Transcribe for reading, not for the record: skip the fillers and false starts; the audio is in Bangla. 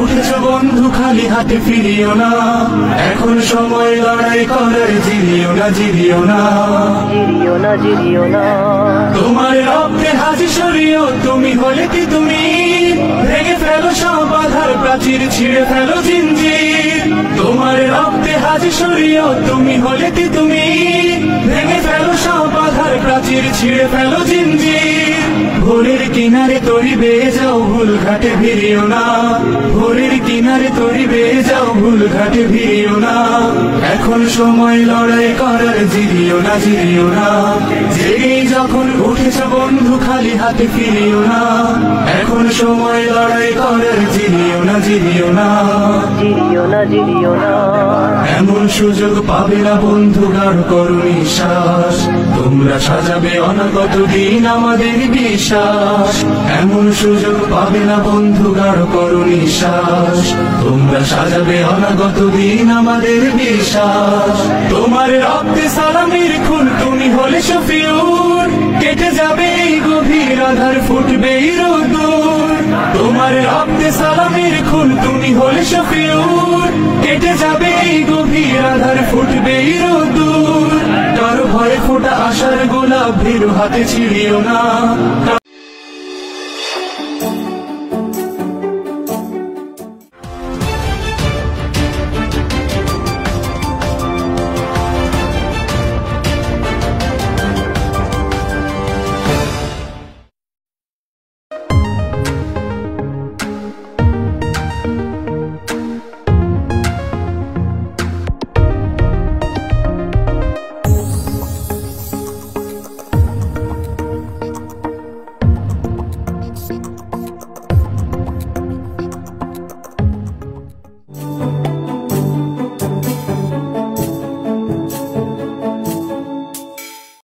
উঠেছ বন্ধু খালি হাতে ফিরিও না, এখন সময় লড়াই করার, জিরিও না জিরিও না জিরিও না জিরিও না। তোমার রক্তে হাসি সরিও, তুমি হলে কি তুমি, ভেঙে ফেলো সব বাধার প্রাচীর, ছিঁড়ে ফেলো জিঞ্জির। তোমার রক্তে হাসি সরিও, তুমি হলে কি তুমি, ভেঙে ফেলো সব বাধার প্রাচীর, ছিঁড়ে ফেলো জিঞ্জির। ভোরের কিনারে তরি বেয়ে যাও, ভুল ঘাটে ভিড়িও না, ভোরের কিনারে তরি বেয়ে যাও, ভুল ঘাটে ভিড়িও না। এখন সময় লড়াই করার, জিরিও না জিরিও না। জেগেই যখন উঠেছ বন্ধু খালি হাতে ফিরিও না, এখন সময় লড়াই করার, জিরিও না জিরিও না জিরিও না জিরিও না। এমন সুযোগ পাবে না বন্ধু, গাঢ় করো নিঃশ্বাস, তোমরা সাজাবে অনাগত দিন আমাদের বিশ্বাস। এমন সুযোগ পাবে না বন্ধু, গাঢ় করো নিঃশ্বাস, তোমরা সাজাবে অনাগত দিন আমাদের বিশ্বাস। তোমার রক্তে সালামের খুন, তুমি হলে শফিউর, কেটে যাবে এই গভীর আধার, ফুটবে রোদুর। তোমার রক্তে সালামের খুন, তুমি হলে শফিউর, কেটে যাবে এই গভীর আধার, ফুটবে রোদুর। কারো ভয়ে ফোটা আশার গোলাপ, ভীরু হাতে ছিড়িও না।